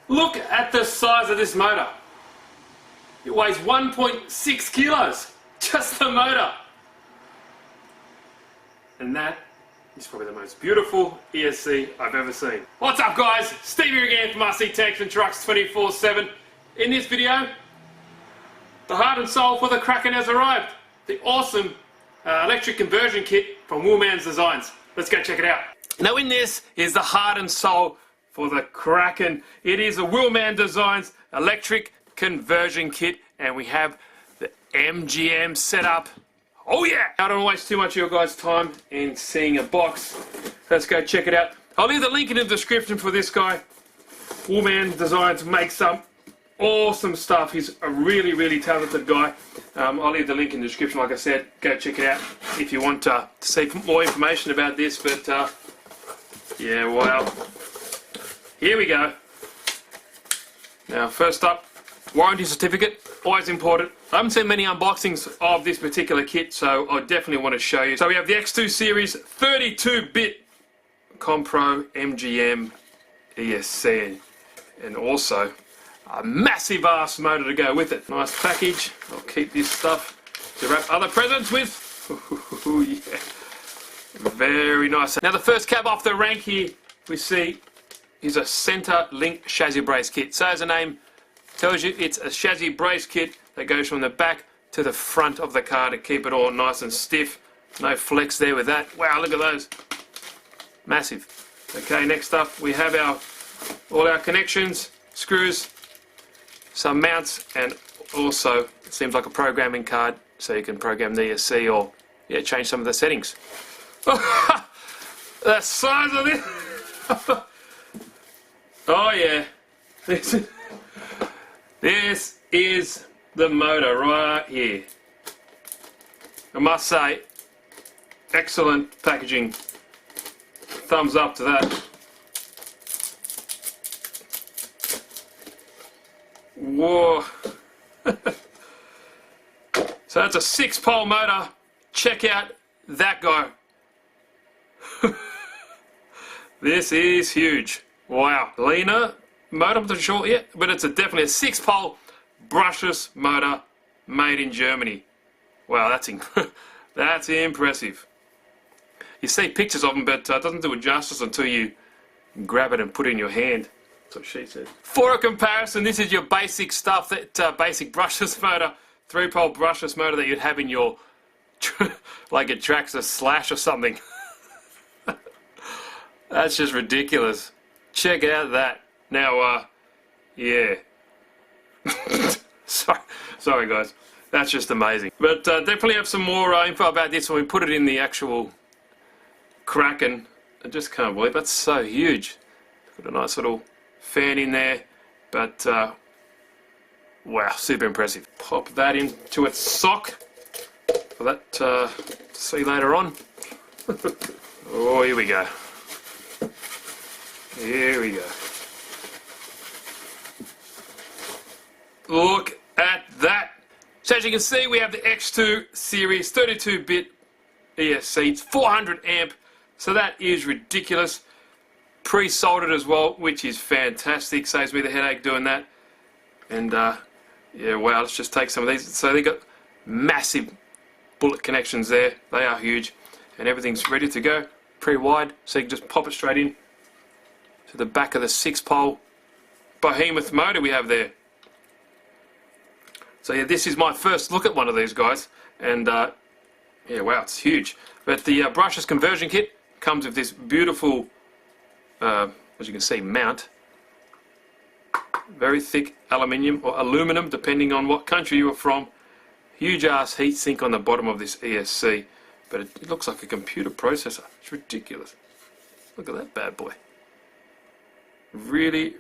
Look at the size of this motor. It weighs 1.6 kilos. Just the motor. And that is probably the most beautiful ESC I've ever seen. What's up guys? Steve here again from RC Tanks and Trucks 24/7. In this video, the heart and soul for the Kraken has arrived. The awesome electric conversion kit from Wheelman Designz. Let's go check it out. Now in this is the heart and soul for the Kraken. It is a Wheelman Designz electric conversion kit, and we have the MGM setup. Oh yeah! I don't want to waste too much of your guys' time in seeing a box. Let's go check it out. I'll leave the link in the description for this guy. Wheelman Designz makes some awesome stuff. He's a really talented guy. I'll leave the link in the description, like I said. Go check it out if you want to see more information about this. But yeah, wow. Here we go. Now first up, warranty certificate, always important. I haven't seen many unboxings of this particular kit, so I definitely want to show you. So we have the X2 series 32-bit Compro MGM ESC, and also a massive ass motor to go with it. Nice package. I'll keep this stuff to wrap other presents with. Ooh, yeah. Very nice. Now the first cab off the rank here we see is a center link chassis brace kit. So as the name tells you, it's a chassis brace kit that goes from the back to the front of the car to keep it all nice and stiff. No flex there with that. Wow, look at those. Massive. Okay, next up we have all our connections, screws, some mounts, and also it seems like a programming card so you can program the ESC or change some of the settings. The size of this. Oh yeah. This is the motor right here. I must say, excellent packaging. Thumbs up to that. Whoa. So that's a 6-pole motor. Check out that guy. This is huge. Wow. Lehner motor, I'm not sure yet, but it's definitely a 6-pole brushless motor made in Germany. Wow, that's that's impressive. You see pictures of them, but it doesn't do it justice until you grab it and put it in your hand. That's what she said. For a comparison, this is your basic stuff, that basic brushless motor, 3-pole brushless motor that you'd have in your, like a Traxxas Slash or something. That's just ridiculous. Check out that. Now, yeah. Sorry guys. That's just amazing. But definitely have some more info about this when we put it in the actual Kraken. I just can't believe that's so huge. Got a nice little fan in there. But, wow, super impressive. Pop that into its sock for that to see later on. Oh, here we go. Here we go. Look at that. So as you can see, we have the X2 series 32-bit ESC. It's 400 amp, so that is ridiculous. Pre-soldered as well, which is fantastic. Saves me the headache doing that. And yeah, wow, let's just take some of these. So they got massive bullet connections there. They are huge, and everything's ready to go. Pre-wide, so you can just pop it straight in to the back of the 6-pole behemoth motor we have there. So yeah, this is my first look at one of these guys, and yeah, wow, it's huge. But the brushless conversion kit comes with this beautiful, as you can see, mount. Very thick aluminium or aluminum, depending on what country you are from. Huge ass heat sink on the bottom of this ESC, but it looks like a computer processor. It's ridiculous. Look at that bad boy. Really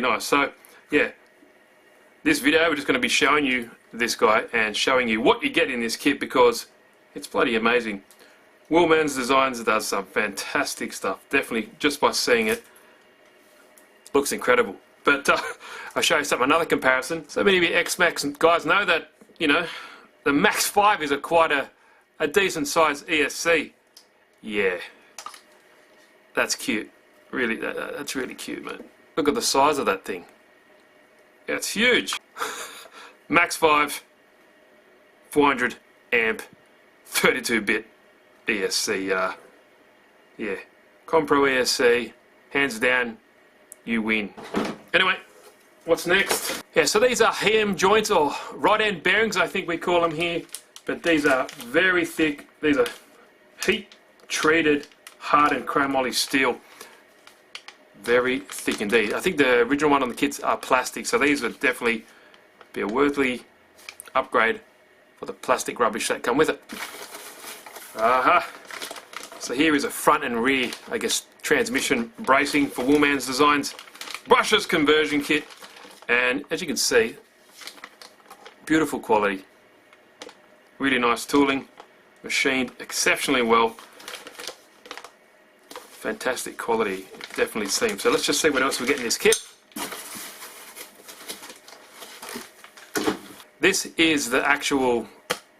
nice. So yeah, this video we're just going to be showing you this guy and showing you what you get in this kit, because it's bloody amazing. Wheelman Designz does some fantastic stuff. Definitely, just by seeing it, looks incredible. But I'll show you another comparison. So many of you X-Max guys know that, you know, the Max 5 is quite a decent sized ESC. Yeah, that's cute. Really, that's really cute, man. Look at the size of that thing. It's huge. Max 5, 400 amp, 32-bit ESC. Yeah, Compro ESC, hands down, you win. Anyway, what's next? Yeah, so these are Heim joints, or right-hand bearings, I think we call them here. But these are very thick. These are heat-treated, hardened chromoly steel. Very thick indeed. I think the original one on the kits are plastic, so these would definitely be a worthy upgrade for the plastic rubbish that come with it. So here is a front and rear, I guess, transmission bracing for Wheelman Designz brushless conversion kit, and as you can see, beautiful quality, really nice tooling, machined exceptionally well, fantastic quality, it definitely seems. So let's just see what else we get in this kit. This is the actual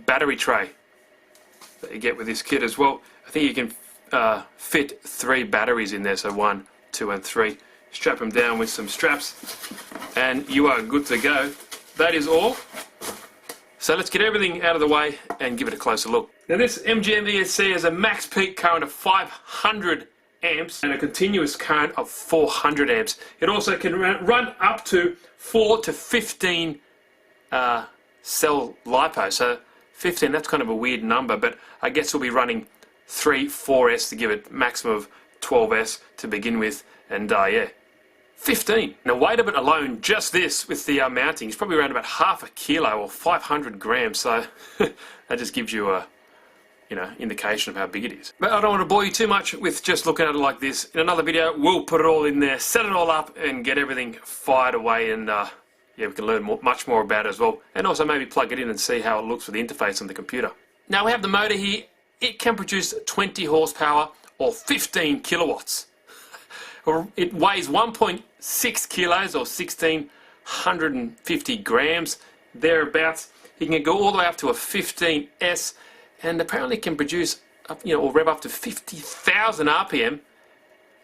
battery tray that you get with this kit as well. I think you can fit 3 batteries in there, so 1, 2 and 3. Strap them down with some straps and you are good to go. That is all. So let's get everything out of the way and give it a closer look. Now this MGM ESC has a max peak current of 500 amps and a continuous current of 400 amps. It also can run up to 4 to 15 cell LiPo. So 15, that's kind of a weird number, but I guess we'll be running 3, 4S to give it maximum of 12S to begin with, and yeah, 15. Now weight of it alone, just this with the mounting, is probably around about half a kilo or 500 grams. So that just gives you a indication of how big it is. But I don't want to bore you too much with just looking at it like this. In another video, we'll put it all in there, set it all up, and get everything fired away, and yeah, we can learn much more about it as well, and also maybe plug it in and see how it looks with the interface on the computer. Now we have the motor here. It can produce 20 horsepower or 15 kilowatts. It weighs 1.6 kilos or 1,650 grams, thereabouts. You can go all the way up to a 15S, and apparently can produce up, or rev up to 50,000 RPM.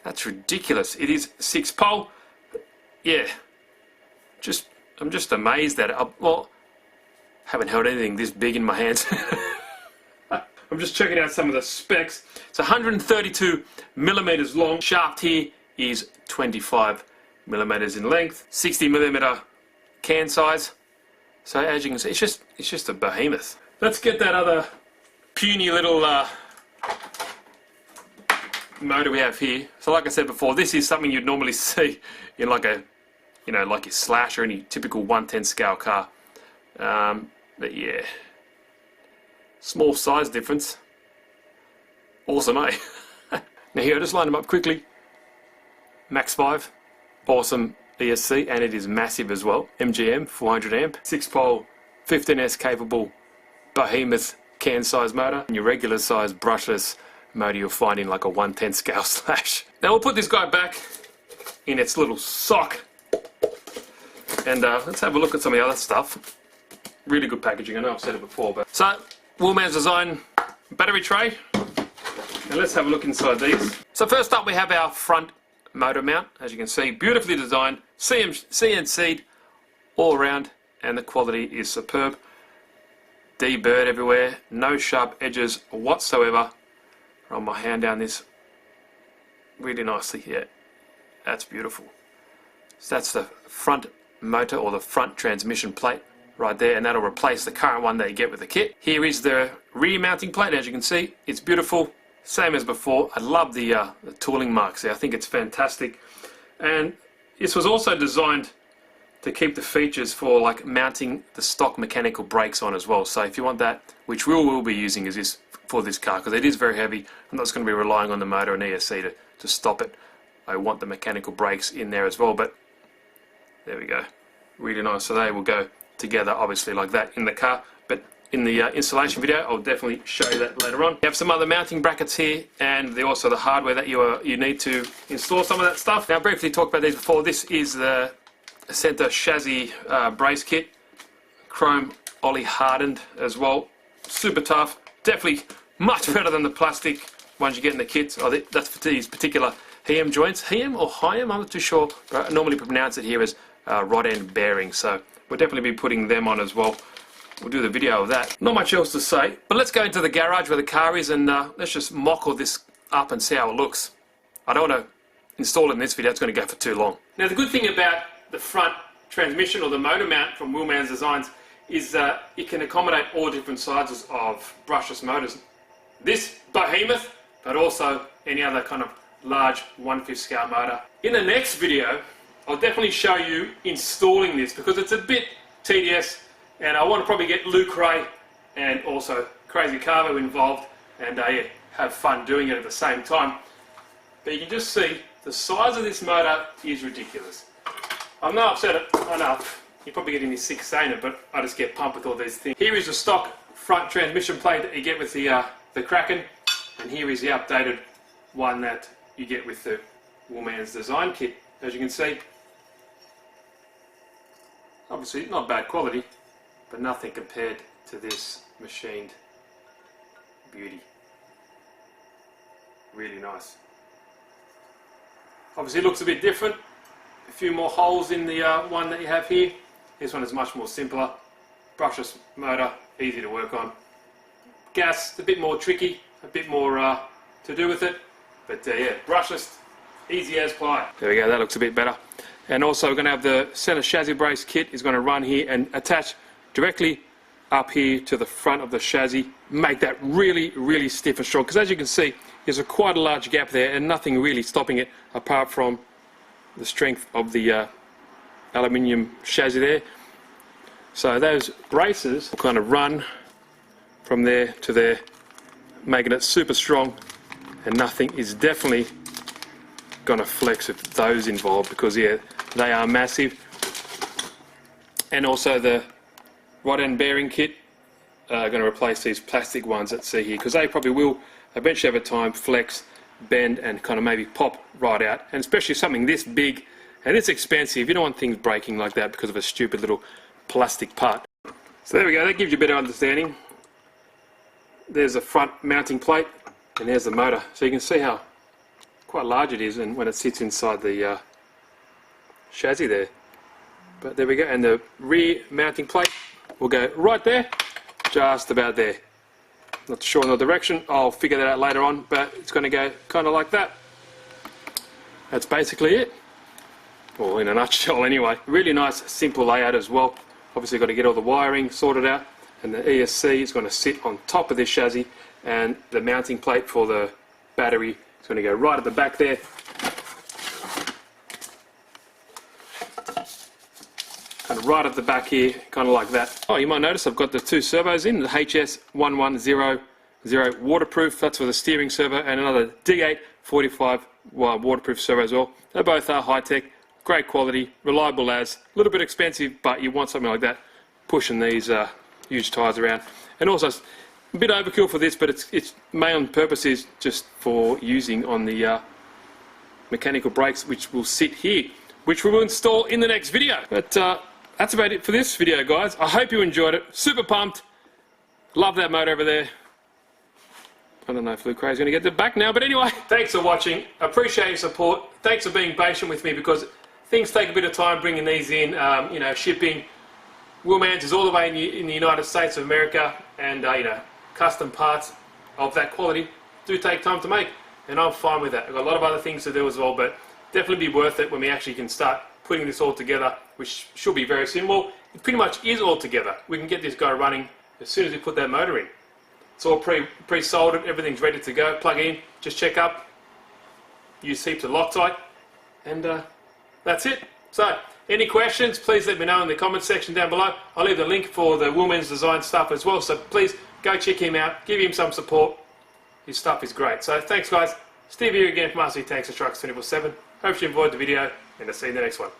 That's ridiculous. It is 6-pole. Yeah, I'm just amazed at it. Well, haven't held anything this big in my hands. I'm just checking out some of the specs. It's 132 millimeters long. Shaft here is 25 millimeters in length. 60 millimeter can size. So as you can see, it's just a behemoth. Let's get that other puny little motor we have here. So like I said before, this is something you'd normally see in like a, like your Slash or any typical 110 scale car. But yeah, small size difference. Awesome, eh? Now here, I just lined them up quickly. Max 5, awesome ESC, and it is massive as well. MGM 400 amp, 6-pole, 15S capable, behemoth can size motor, and your regular size brushless motor you'll find in like a 110 scale Slash. Now we'll put this guy back in its little sock, and let's have a look at some of the other stuff. Really good packaging. I know I've said it before, but so Wheelman Designz battery tray. Now let's have a look inside these. So first up we have our front motor mount. As you can see, beautifully designed, CNC'd all around, and the quality is superb. D-bird everywhere, no sharp edges whatsoever. Run my hand down this really nicely here. That's beautiful. So that's the front motor, or the front transmission plate right there, and that'll replace the current one that you get with the kit. Here is the rear mounting plate. As you can see, it's beautiful, same as before. I love the tooling marks there. I think it's fantastic, and this was also designed to keep the features for like mounting the stock mechanical brakes on as well. So if you want that, which we will be using is this for this car, because it is very heavy. I'm not just going to be relying on the motor and ESC to stop it. I want the mechanical brakes in there as well, but there we go. Really nice. So they will go together obviously like that in the car, but in the installation video I'll definitely show you that later on. You have some other mounting brackets here, and also the hardware that you need to install some of that stuff. Now briefly talked about these before. This is the center chassis brace kit, CHROMOLY hardened as well, super tough, definitely much better than the plastic ones you get in the kits. Oh, that's for these particular Heim joints. Heim or Heim, I'm not too sure, but I normally pronounce it here as rod end bearings. So we'll definitely be putting them on as well. We'll do the video of that. Not much else to say, but let's go into the garage where the car is and let's just mock all this up and see how it looks. I don't want to install it in this video, it's going to go for too long. Now the good thing about the front transmission or the motor mount from Wheelman Designz is it can accommodate all different sizes of brushless motors. This behemoth, but also any other kind of large 1/5 scale motor. In the next video, I'll definitely show you installing this because it's a bit tedious and I want to probably get Luke Ray and also Crazy Carvo involved and yeah, have fun doing it at the same time. But you can just see the size of this motor is ridiculous. I know I've said it enough, you're probably getting me sick saying it, but I just get pumped with all these things. Here is the stock front transmission plate that you get with the KRAKEN, and here is the updated one that you get with the Wheelman's design kit. As you can see, obviously not bad quality, but nothing compared to this machined beauty. Really nice. Obviously it looks a bit different. A few more holes in the one that you have here. This one is much more simpler. Brushless motor, easy to work on. Gas, a bit more tricky, a bit more to do with it. But yeah, brushless, easy as pie. There we go, that looks a bit better. And also we're going to have the center chassis brace kit is going to run here and attach directly up here to the front of the chassis. Make that really, really stiff and strong. Because as you can see, there's quite a large gap there and nothing really stopping it apart from the strength of the aluminium chassis there. So those braces will kind of run from there to there, making it super strong, and nothing is definitely going to flex with those involved because yeah, they are massive. And also the rod end bearing kit are going to replace these plastic ones that see here because they probably will eventually over time flex, bend and kind of maybe pop right out, and especially something this big and it's expensive, you don't want things breaking like that because of a stupid little plastic part. So there we go, that gives you a better understanding. There's the front mounting plate and there's the motor, so you can see how quite large it is and when it sits inside the chassis there. But there we go, and the rear mounting plate will go right there, just about there. Not sure on the direction, I'll figure that out later on, but it's going to go kind of like that. That's basically it. Well, in a nutshell anyway. Really nice, simple layout as well. Obviously got to get all the wiring sorted out, and the ESC is going to sit on top of this chassis, and the mounting plate for the battery is going to go right at the back there. Kind of right at the back here, kind of like that. Oh, you might notice I've got the two servos in, the HS1100 waterproof, that's for the steering servo, and another D845 waterproof servo as well. They both are high-tech, great quality, reliable as, a little bit expensive, but you want something like that, pushing these huge tyres around. And also, a bit overkill for this, but its main purpose is just for using on the mechanical brakes, which will sit here, which we will install in the next video. But that's about it for this video, guys. I hope you enjoyed it. Super pumped. Love that motor over there. I don't know if Luke Ray is going to get it back now, but anyway, thanks for watching. Appreciate your support. Thanks for being patient with me because things take a bit of time bringing these in, you know, shipping. Wheelman's is all the way in the United States of America, and you know, custom parts of that quality do take time to make, and I'm fine with that. I've got a lot of other things to do as well, but definitely be worth it when we actually can start putting this all together, which should be very simple. It pretty much is all together. We can get this guy running as soon as we put that motor in. It's all pre-soldered, everything's ready to go. Plug in, just check up, use heaps of Loctite, and that's it. So, any questions, please let me know in the comments section down below. I'll leave the link for the Wheelman Designz stuff as well, so please go check him out, give him some support. His stuff is great. So thanks guys, Steve here again from RC Tanks and Trucks 24/7. Hope you enjoyed the video, and I'll see you in the next one.